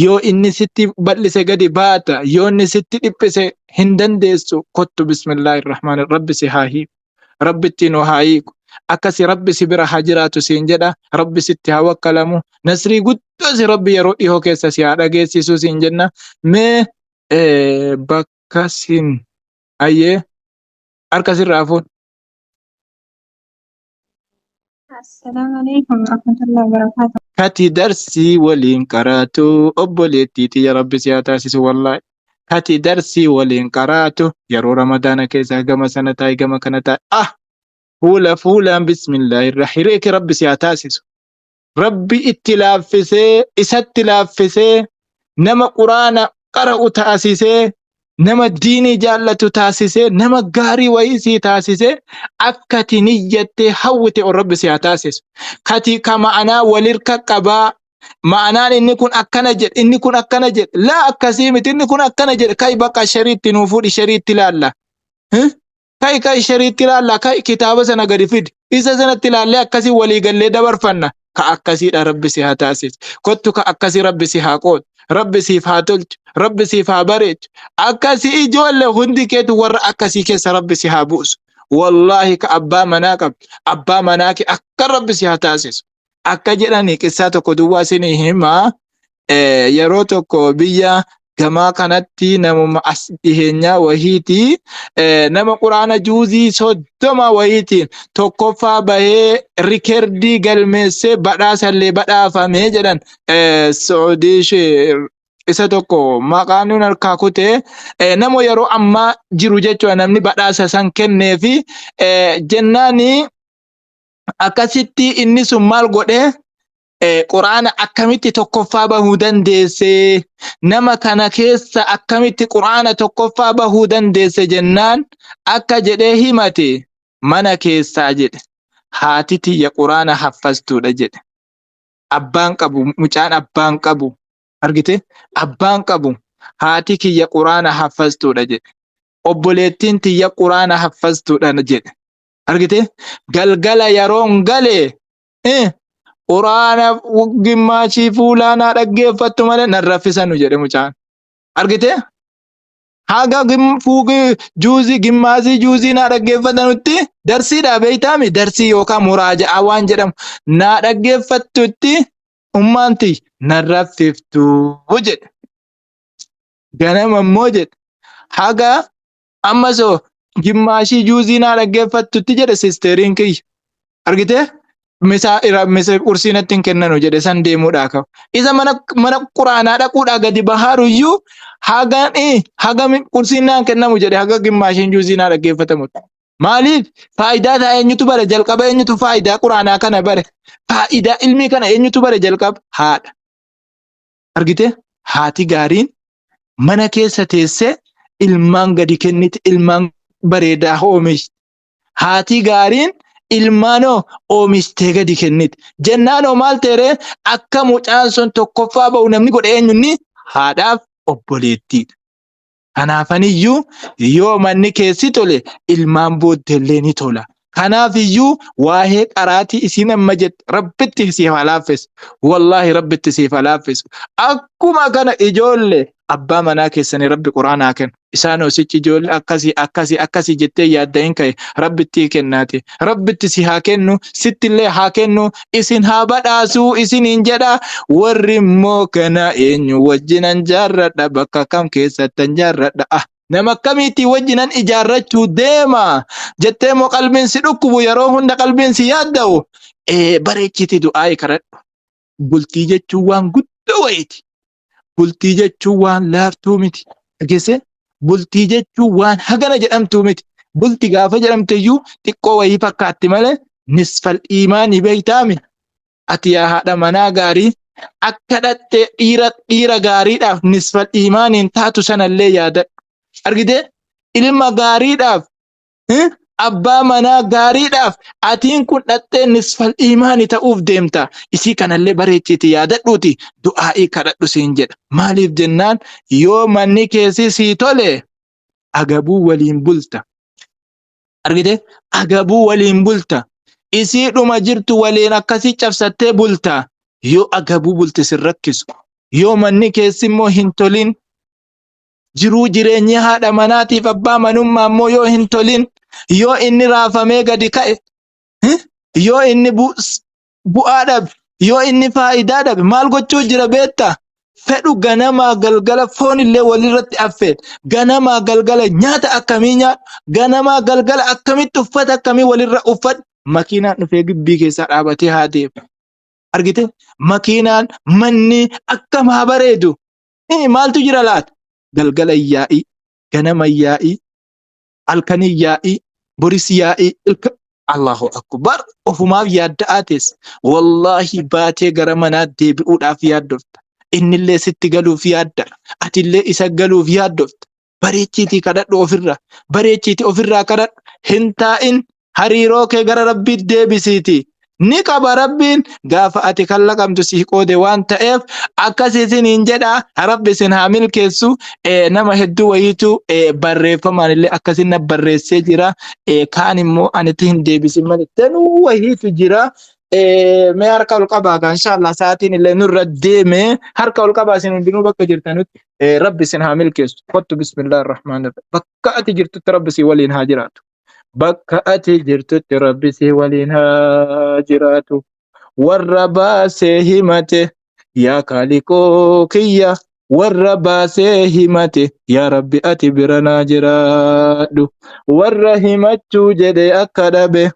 yoo inni sitti bal'ise gadi baata yoo inni sitti dhiphise hin dandeessu. Kottu bismillahir rahmanir rabbi si haa hiiku rabbitti nu haa hiiku akkasi rabbi si bira haa jiraatu siin jedha. Rabbi sitti haa wakkalamu nasrii guddoo si rabbi yeroo dhihoo keessa si haa dhageessisu siin jenna. Mee bakka sin ayyee harka sirraa fuun. السلام عليكم ورحمة الله وبركاته. Kati darsii waliin qaraatu obboleettiiti ya rabbi si haa taasisu wallahi. Kati darsii waliin qaraatu yeroo ramadaana keessa gama sana taa'e gama kana taa'e فولا بسم الله الرحيم ربي سياتاسس ربي اتلافسه اساتلافسه نما قرآن قرأ تاسسه نما ديني جالة تاسسه نما غاري ويسي تاسسه أكتي نية حوتي الرب سياتاسس كتي كما أنا ولرك قبا معناه إني كن أكنجر إني كن أكنجر لا أكسيمت إني كن أكنجر كاي بقى شريط نوفود شريط لالا كاي شريط لالا كاي كتابة سنة غريفيد إذا سنة لالا أكسي ولي قال لي دبر فنا كأكسي ربي سيها تاسس كنت كأكسي ربي سيها قود ربي سيها تلج ربي سيها بريج أكسي إجوال هندي كيت ور أكسي كيس ربي سيها بوس والله كأبا مناك أبا مناك أكر ربي سيها تاسس akka jedhani qissaa tokko duwwaa isinii hima yeroo tokko biyya gamaa kanatti namuma as dhiheenyaa wahiiti nama quraana juuzii 30 wahiitiin tokkoffaa bahee rikerdii galmeessee badhaasallee badhaafamee jedhan Saudi isa tokko maqaan nun harkaa kutee nama yeroo ammaa jiru jechuudha namni badhaasa san kenneefi jennaani akkasitti inni sun maal godhe quraana akkamitti tokkoffaa bahuu dandeesse nama kana keessa akkamitti quraana tokkoffaa bahuu dandeesse jennaan akka jedhee himate mana keessaa jedhe haati tiyya quraana haffastuudha jedhe abbaan qabu mucaan abbaan qabu argite abbaan qabu haati kiyya quraana haffastuudha jedhe obboleettiin tiyya quraana haffastuudha jedhe argite galgala yeroon galee quraana gimmaashii fuulaanaa dhaggeeffattu malee nan raffisanu jedhe mucaan argite haga fuugi juuzii gimmaashii juuzii naa dhaggeeffatanutti darsiidhaa beeytaami darsii yookaan muraaja'aa waan jedhamu naa dhaggeeffattutti ummaanti nan raffiftu jedhe ganama immoo jedhe haga ammasoo gimmaashii juuzii naa dhaggeeffattutti jedhe sisteriin kiyya argite misa qursiinatti hin kennanu jedhe san deemuudhaa qabu isa mana quraanaa dhaquudhaa gadi bahaaruyyuu haga qursiin naan kennamu jedhe haga gimmaashiin juuzii naa dhaggeeffatamu maaliif faayidaa isaa eenyutu bare jalqaba eenyutu faayidaa quraanaa kana bare faayidaa ilmii kana eenyutu bare jalqaba haadha argite haati gaariin mana keessa teessee ilmaan gadi kenniti ilmaan bareedaa oomishti haati gaariin ilmaanoo oomistee gadi kenniti jennaanoo maal teere akka mucaan sun tokkoffaa ba'u namni godhe eenyunni haadhaaf obboleettiidha kanaafaniyyuu yoo manni keessi tole ilmaan booddeellee ni tola kanaafiyyuu waa'ee qaraatii isiin amma jette rabbitti siif halaaffesu wallaahi rabbitti siif halaaffesu akkuma kana ijoollee abbaa manaa keessanii rabbi quraanaa kennu isaan osichi ijoollee akkasii jettee yaadda hin ka'e rabbitti kennaati rabbitti si haa kennu sittillee haa kennu isin haa badhaasuu isiniin jedha warri immoo kana eenyu wajjinan jaarradha bakka kam keessattan jaarradha nama akkamiitii wajjinan ijaarrachuu deema jettee moo qalbiin si dhukkubu yeroo hunda qalbiin si yaadda'u bareechiti du'aa'i kadhadhu bultii jechuun waan guddaa wayiiti bultii jechuun waan laaftuu miti dhageesse bultii jechuun waan hagana jedhamtuu miti bultii gaafa jedhamteyyuu xiqqoo wayii fakkaatti malee nisfal iimaanii beeytaami ati yaa haadha manaa gaarii akka dhattee dhiira gaariidhaaf nisfal iimaaniin taatu sanallee yaadadhu argite ilma gaariidhaaf abbaa manaa gaariidhaaf atiin kun dhattee nisfal iimaanii ta'uuf deemta isii kanallee bareechiti yaadadhuuti du'aa'ii kadhadhu siin jedha maaliif jennaan yoo manni keessi sii tole agabuu waliin bulta argite agabuu waliin bulta isii dhuma jirtu waliin akkasii cabsattee bulta yoo agabuu bulte sin rakkisu yoo manni keessi immoo hin tolin jiruu jireenya haadha manaatiif abbaa manummaa immoo yoo hin tolin yoo inni raafamee gadi ka'e yoo inni bu'aa dhabe yoo inni faayidaa dhabe maal gochuu jira beektaa fedhu ganamaa galgala foon illee walirratti affeet ganamaa galgala nyaata akkamii nyaadhu ganamaa galgala akkamitti uffata akkamii walirra uffadhu makiinaan dhufee gibbii keessaa dhaabatee haa deemu argite makiinaan manni akkam haa bareedu maaltu jira laata galgala yaa'ii ganama yaa'ii halkanii yaa'ii boris yaa'ii Allahu akbar. Ofumaaf yaadda'aatis wallahi baatee gara manaa deebi'uudhaaf yaaddofta. Innillee sitti galuuf yaadda. Atillee isa galuuf yaaddofta. Bareechiitii kadhadhu ofirraa. Bareechiitii ofirraa kadhadhu. Hin taa'in hariiroo kee gara rabbiitti deebisiiti. Ni qaba rabbiin gaafa ati kan laqamtu si qoode waan ta'eef akkasiisin hin jedha rabbi isin haa milkeessu. Nama hedduu wayiitu barreeffamaan illee akkasin na barreessee jira. Kaan immoo anitti hin deebisin malee danuu wayiitu jira. Mee harka ol qabaa kan inshallah sa'aatiin illee nurra deeme harka ol qabaa isin hundinuu bakka jirtanutti rabbi isin haa milkeessu. Kottu bismillahir rahmaanir rahiim. Bakka ati jirtutti rabbi si waliin haa jiraatu. Bakka ati jirtutti rabbi si waliin haa jiraatu. Warra baasee himate yaa kaalikoo kiyya. Warra baasee himate yaa rabbi ati bira naa jiraadhu. Warra himachuu jedhe akka dhabe.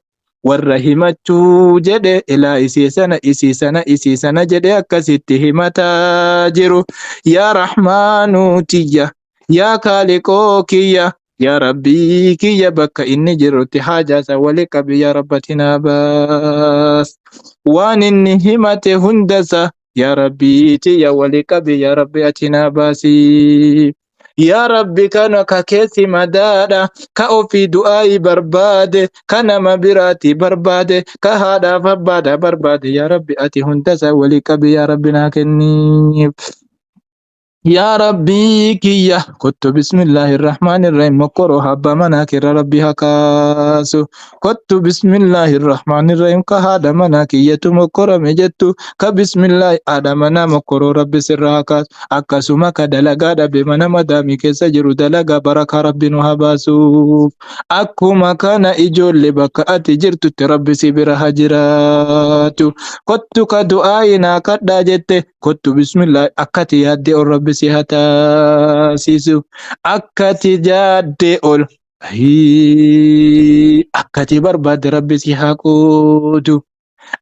Warra himachuu jedhe ilaa isii sana jedhe akkasitti himataa jiru. Yaa rahmaanuu tiyya yaa kaaliqoo kiyya. Yaa rabbii kiyya bakka inni jirutti haajaasa wali qabi yaa rabbati naa baas. Waan inni himate hundasa yaa rabbii tiyya wali qabi yaa rabbi ati naa baasi. Yaa rabbi kana ka keessi madaadha ka ofii du'aayi barbaade ka nama biraati barbaade ka haadhaaf abbaadha barbaade yaa rabbi ati hundasa wali qabi yaa rabbi naa kenniif. Yaa rabbii kiyya kottu bismillahir rahmaanir rahiim mokkoro habba manaa kirra rabbi hakaasu. Kottu bismillahir rahmaanir rahiim ka haadha manaa kiyyatu mokkorame jettu ka bismillahi haadha manaa mokkoroo rabbi sirra hakaasu. Akkasuma ka dalagaa dhabe mana madaamii keessa jiru dalagaa barakaa rabbi nu haa baasuuf. Akkuma kana ijoollee bakka ati jirtutti rabbi si bira haa jiraatu. Kottu ka du'aayi naa kadhaa jette kottu bismillahi akkati yaadde ol rabbi si haa taasisu. Akkati yaadde ol akkati barbaadde rabbi si haa qoodu.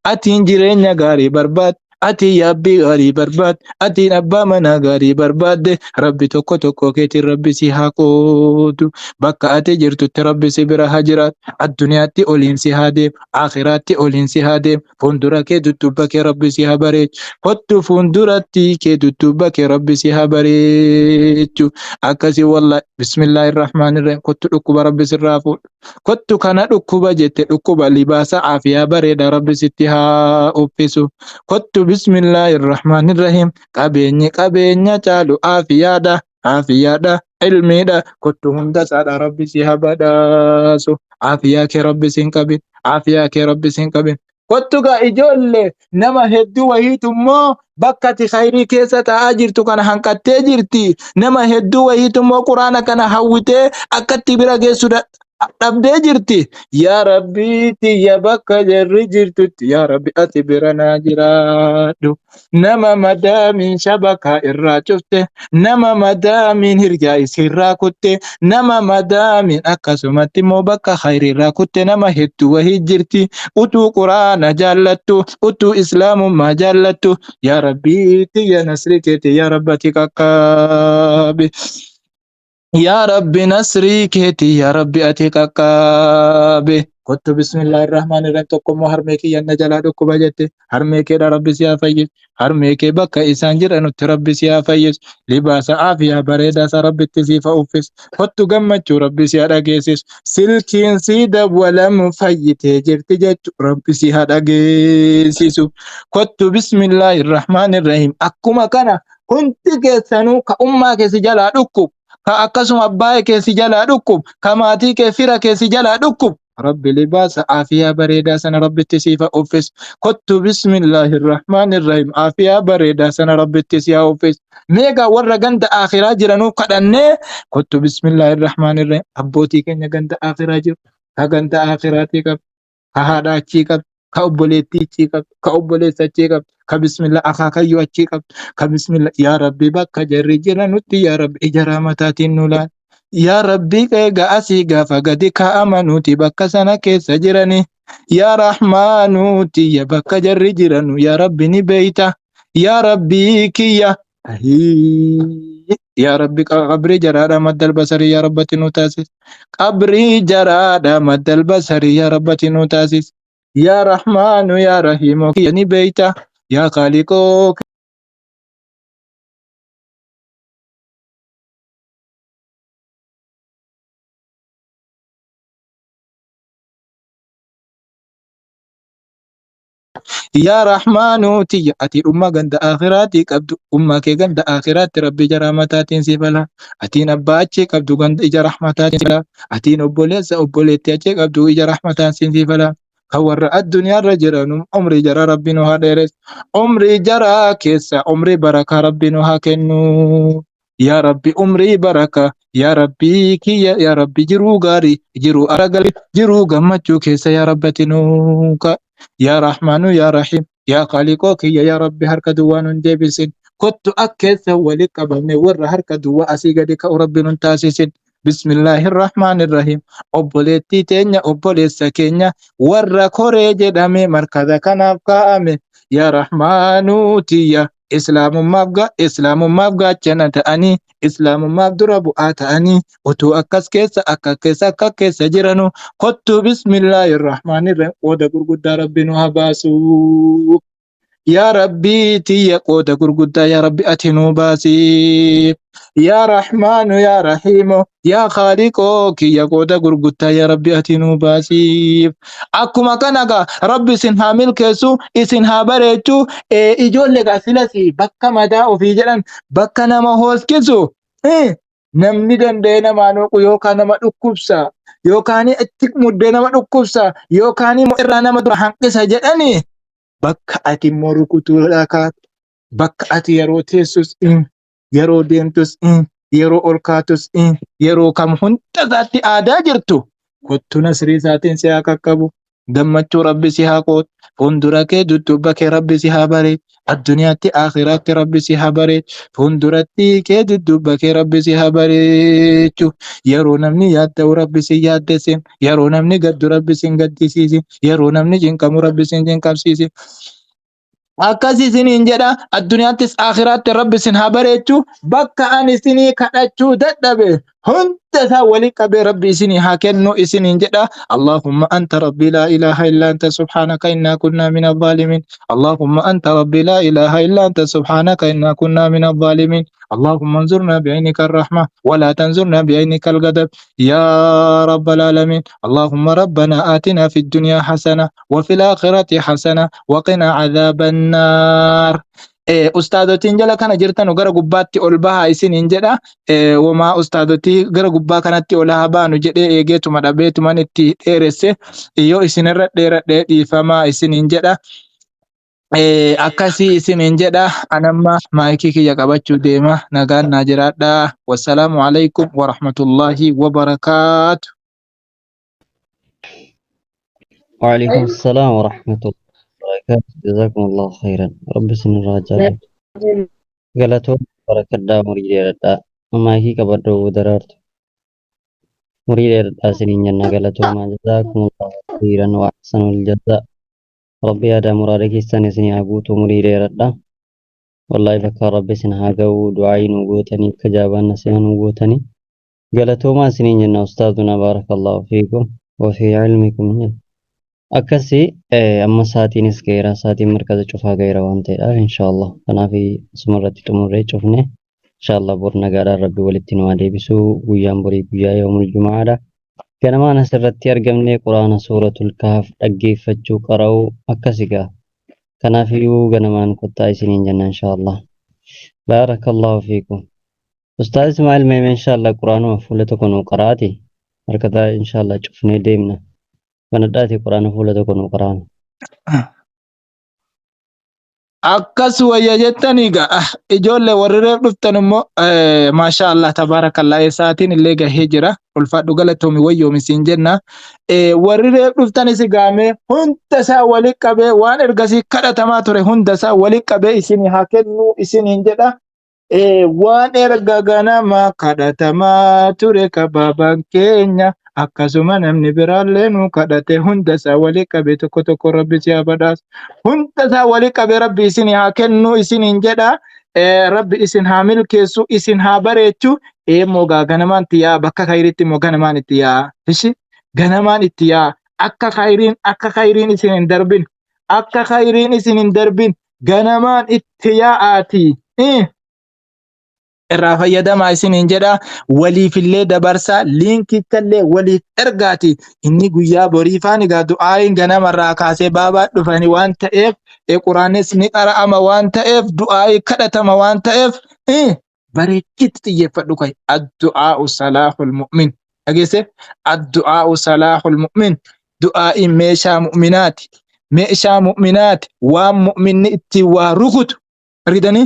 Atiin jireenya gaarii barbaadde. Ati yaabbii gaarii barbaadde. Atiin abbaa manaa gaarii barbaadde. Rabbi tokko tokko keetiin rabbi si haa qoodu. Bakka ati jirtutti rabbi si bira haa jiraatu. Addunyaatti oliin si haa deemu. Akhiraatti oliin si haa deemu. Fuuldura kee dudduuba kee rabbi si haa bareechu. Kottu fuulduratti kee dudduuba kee rabbi si haa bareechu. Akkasii wallahi bismillahir rahmaanir rahiim kottu dhukkuba rabbi sirraa fuudhu. Kottu kana dhukkuba jette dhukkuba libaasa aafiyaa bareeda rabbi sitti haa uffisu. Kottu bismillahir rahmaanir rahiim qabeenya caalu aafiyaadha ilmiidha kottu hunda saadha rabbi si haa badhaasu. Aafiyaa kee rabbi siin qabin aafiyaa kee rabbi siin qabin. Kottu gaa ijoollee nama hedduu wayiitu immoo bakka ati khayrii keessa taa'aa jirtu kana hanqattee jirti. Nama hedduu wayiitu immoo quraana kana hawwitee akkatti bira geessu dhabdee jirti. Yaa rabbii tiyya bakka jarri jirtutti yaa rabbi ati bira naa jiraadhu. Nama madaamiin shabakaa irraa cufte nama madaamiin hirgaa isirraa kutte nama madaamiin akkasumatti immoo bakka khayrii irraa kutte nama hedduu wahii jirti. Utuu quraana jaallattu utuu islaamummaa jaallattu yaa rabbii tiyya nasri keeti yaa rabbi ati qaqqaabi. Yaa rabbi nasrii keeti yaa rabbi ati qaqqaabe. Kottu bismillahir rahmaanir rahiim tokkommoo harmee kiyya na jalaa dhukkuba jette harmee keedha rabbi si haa fayyisu. Harmee kee bakka isaan jiranutti rabbi si haa fayyisu. Libaasa aafiyaa bareedaasa rabbitti siif haa uffisu. Kottu gammachuu rabbi si haa dhageessisu. Silkiin si dawwalamu fayyitee jirti jechu rabbi si haa dhageessisu. Kottu bismillahir rahmaanir rahiim akkuma kana hundi keessanuu ka ummaa keessi jalaa dhukkubu. Ka akkasuma abbaa keessi jalaa dhukkub ka maatii kee fira keessi jalaa dhukkub rabbi libaasa aafiyaa bareedaa sana rabbitti siif haa uffisu. Kottu bismillahir rahmaanir rahiim aafiyaa bareedaa sana rabbitti si haa uffisu. Meegaa warra ganda akhiraa jiranuu kadhannee kottu bismillahir rahmaanir rahiim abbootii keenya ganda akhiraa jiru ka ganda akhiraatii qabu ka haadha achii qabu ka obboleettii achii qabu ka obboleessa achii qabu ka bismillah akaakayyuu achii qabu ka bismillah yaa rabbi bakka jarri jiranutti yaa rabbi ija rahmataatiin nu laal. Yaa rabbi eega asii gaafa gadi kaa'amanuuti bakka sana keessa jirani. Yaa rahmaanuuti ya bakka jarri jiranu yaa rabbi ni beeyta. Yaa rabbi kiyya يا ربي قبري جرادة مد البصري يا رب تنوتاسس قبري جرادة مد البصري يا رب تنوتاسس يا رحمن يا رحيم يعني بيتا يا خالقو يا رحمن تي أتي أمة غند آخراتي قبض أمة كي غند آخرات ربي جرامتاتين سيفلا أتين أباتي قبض غند إجا رحمتاتين سيفلا أتين أبوليس أبوليتي أتي قبض إجا رحمتاتين سيفلا كور الدنيا رجران عمري جرى ربي نوها ديرس عمري جرى كيسا عمري بركة ربي نوها كنو يا ربي عمري بركة يا ربي كي يا ربي جرو غاري جرو أرغل جرو غمتشو كيسا يا ربي تنوكا يا رحمن يا رحيم يا خالقك يا ربي هرك دوان ديبسين كنت أكثر ولك بني ور هرك دوا أسيغدك رب تاسسين بسم الله الرحمن الرحيم أبوليتي تينيا أبولي سكينيا ور كوريج دامي مركز كناف كامي يا رحمن تيا إسلام مابغا جنة أني إسلام مابدر بؤات أني وتو أكس كيس جرانو قلت بسم الله الرحمن الرحيم ودا غرغدا ربنا هباسو يا ربي تي قودا غرغدا يا ربي أتنو باسي يا رحمن يا رحيم يا خالق كي قودا غرغدا يا ربي أتنو باسي أكما كانغا ربي سنها ملكسو إسنها بريتو إجول لغا سلسي بكا مدا في جلن بكا نما هوسكسو namni danda'e namaa noqu yookaan nama dhukkubsa yookaan itti muddee nama dhukkubsa yookaan immoo irraa nama dura hanqisa jedhani bakka ati immoo rukutuudha kaatu bakka ati yeroo teessus yeroo deemtus yeroo ol kaatus yeroo kam hunda isaatti aadaa jirtu kottu nasrii isaatiin si haa qaqqabu gammachuu rabbi si haa qoot fuuldura kee dudduuba kee rabbi si haa bareed addunyaatti akhiraatti rabbi si haa bareed fuulduratti kee dudduuba kee rabbi si haa bareechu yeroo namni yaadda'u rabbi si yaaddese yeroo namni gaddu rabbi si hin gaddisiisi yeroo namni cinqamu rabbi si hin cinqabsiisi akkasi isiniin jedha addunyaattis akhiraatti rabbi sin haa bareechu bakka ani isinii kadhachuu dadhabe hunda isaa walii qabee rabbi isinii haa kennu isiniin jedha allahumma anta rabbi laa ilaaha illa anta subhaanaka innaa kunnaa min adh-dhaalimiin allahumma anta rabbi laa ilaaha illa anta subhaanaka innaa kunnaa min adh-dhaalimiin اللهم انظرنا بعينك الرحمة ولا تنظرنا بعينك الغضب يا رب العالمين اللهم ربنا آتنا في الدنيا حسنة وفي الآخرة حسنة وقنا عذاب النار ustaadotiin jala kana jirtan gara gubbaatti ol bahaa isiniin jedha wama ustaadotii gara gubbaa kanatti ol haa baanu jedhee eegeetuma dhabeetuman itti dheeresse yoo isinirra dheeradhee dhiifamaa isiniin jedha akkasii isiniin jedha anamma maayikii kiyya qabachuu deema nagaan naa jiraadha wassalaamu alaikum warahmatullaahi wabarakaatu وعليكم السلام ورحمة الله وبركاته جزاكم الله خيرا رب سن الرجال قالتو بركة دا مريد دا ما هي كبدو درارت مريد دا سنين جنة قالتو ما جزاكم الله خيرا وأحسن الجزاء ربي هذا مرادك السنة سنين أقوتو مريد دا والله فكر ربي سنها قو دعاين وقوتني كجابان نسيان وقوتني قالتو ما سنين جنة أستاذنا بارك الله فيكم وفي علمكم akkasi amma saatiinis geera saatiin markaza cufaa geera waan ta'eedhaaf inshaallah kanaaf asumarratti xumurree cufne inshaallah bor nagaadhaan rabbi walitti nu adeebisuu guyyaan borii guyyaa yoomul jumaadha ganamaan asirratti argamne quraana suuratul kahf dhaggeeffachuu qara'uu akkasigaa kanaaf iyyuu ganamaan kottaa isiniin jenna inshaallah baarakallahu fiikum ustaaz ismaa'il meeme inshaallah quraanuma fuula tokko nu qaraati markaza inshaallah cufnee deemna Wanadaati quraana fuula tokko nu qaraana. akkas wayya jettanii gaa ijoollee warri reef dhuftan immoo maasha Allah tabaarakallah saatiin illee gahee jira ulfaadhu galatoomi wayyoomi siin jenna warri reef dhuftanis gaamee hunda isaa walii qabee waan ergasii kadhatamaa ture hunda isaa walii qabee isinii haa kennu isiniin jedha waan erga ganama kadhatamaa ture kabaabaan keenya akkasuma namni biraallee nu kadhate hunda isaa walii qabee tokko tokko rabbi si haa badhaasu hunda isaa walii qabee rabbi isinii haa kennu isiniin jedha rabbi isin haa milkeessu isin haa bareechu mogaa ganamaan itti yaa bakka khayriitti immoo ganamaan itti yaa ishi ganamaan itti yaa akka khayriin isin hin darbin akka khayriin isin hin darbin ganamaan itti yaa'aati irraa fayyadamaa isiniin jedha waliifillee dabarsaa liinkittallee waliif ergaati inni guyyaa boriifaan egaa du'aayin ganamarraa kaasee baabaa dhufani waan ta'eef quraanis ni qara'ama waan ta'eef du'aayi kadhatama waan ta'eef bareechitti xiyyeeffadhu kai addu'aa'u salaahul mu'min dhageesse addu'aa'u salaahul mu'min du'aa'iin meeshaa mu'minaati waan mu'minni itti waa rukutu ridani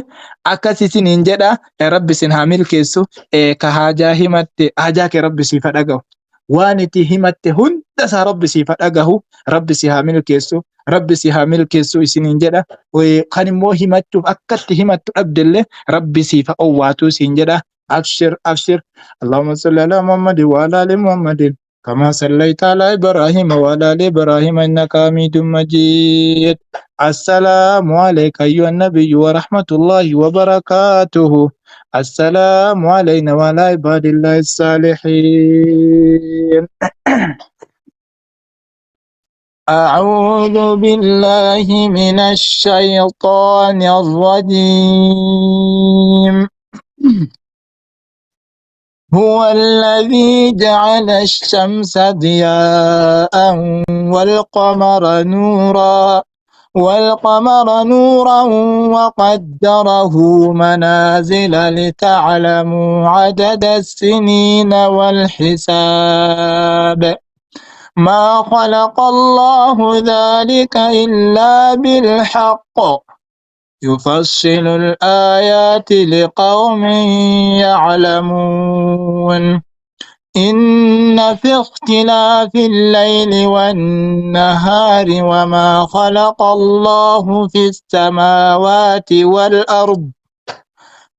akkas isiniin jedha rabbi isin haa milkeessu ka haajaa himatte haajaa kee rabbi siif dhagahu waan itti himatte hunda isaa rabbi siif dhagahu rabbi si haa milkeessu rabbi si haa milkeessu isiniin jedha kan immoo himachuuf akkatti himattu dhabdellee rabbi siif owwaatu isiin jedha abshir Allahumma salli ala Muhammadin wa ala ali Muhammadin كما صليت على إبراهيم وعلى آل إبراهيم إنك حميد مجيد السلام عليك أيها النبي ورحمة الله وبركاته السلام علينا وعلى عباد الله الصالحين أعوذ بالله من الشيطان الرجيم هو الذي جعل الشمس ضياء والقمر نورا وقدره منازل لتعلموا عدد السنين والحساب ما خلق الله ذلك إلا بالحق يفصل الآيات لقوم يعلمون إن في اختلاف الليل والنهار وما خلق الله في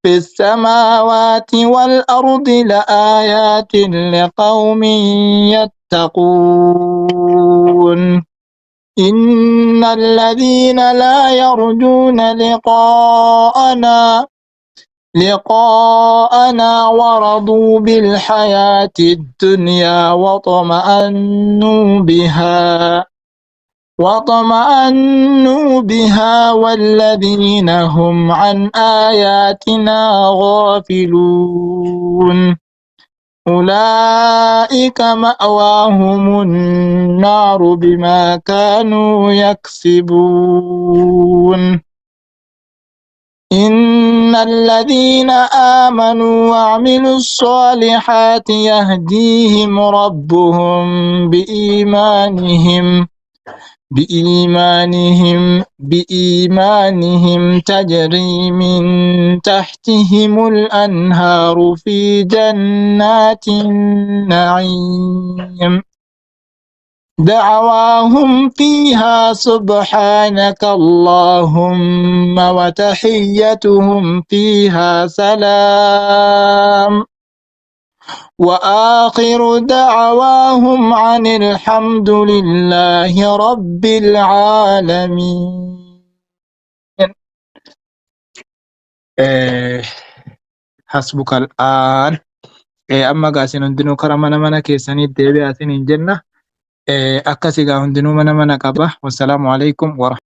السماوات والأرض لآيات لقوم يتقون إن الذين لا يرجون لقاءنا ورضوا بالحياة الدنيا وطمأنوا بها والذين هم عن آياتنا غافلون أولئك مأواهم النار بما كانوا يكسبون إن الذين آمنوا وعملوا الصالحات يهديهم ربهم بإيمانهم تجري من تحتهم الأنهار في جنات النعيم دعواهم فيها سبحانك اللهم وتحيتهم فيها سلام وآخر دعواهم عن الحمد لله رب العالمين. حسبك الآن. أما قاسين هندنو كرمنا منا كيساني ديبي آسين إنجنة. أكاسي هندنو منا قبا والسلام عليكم ورحمة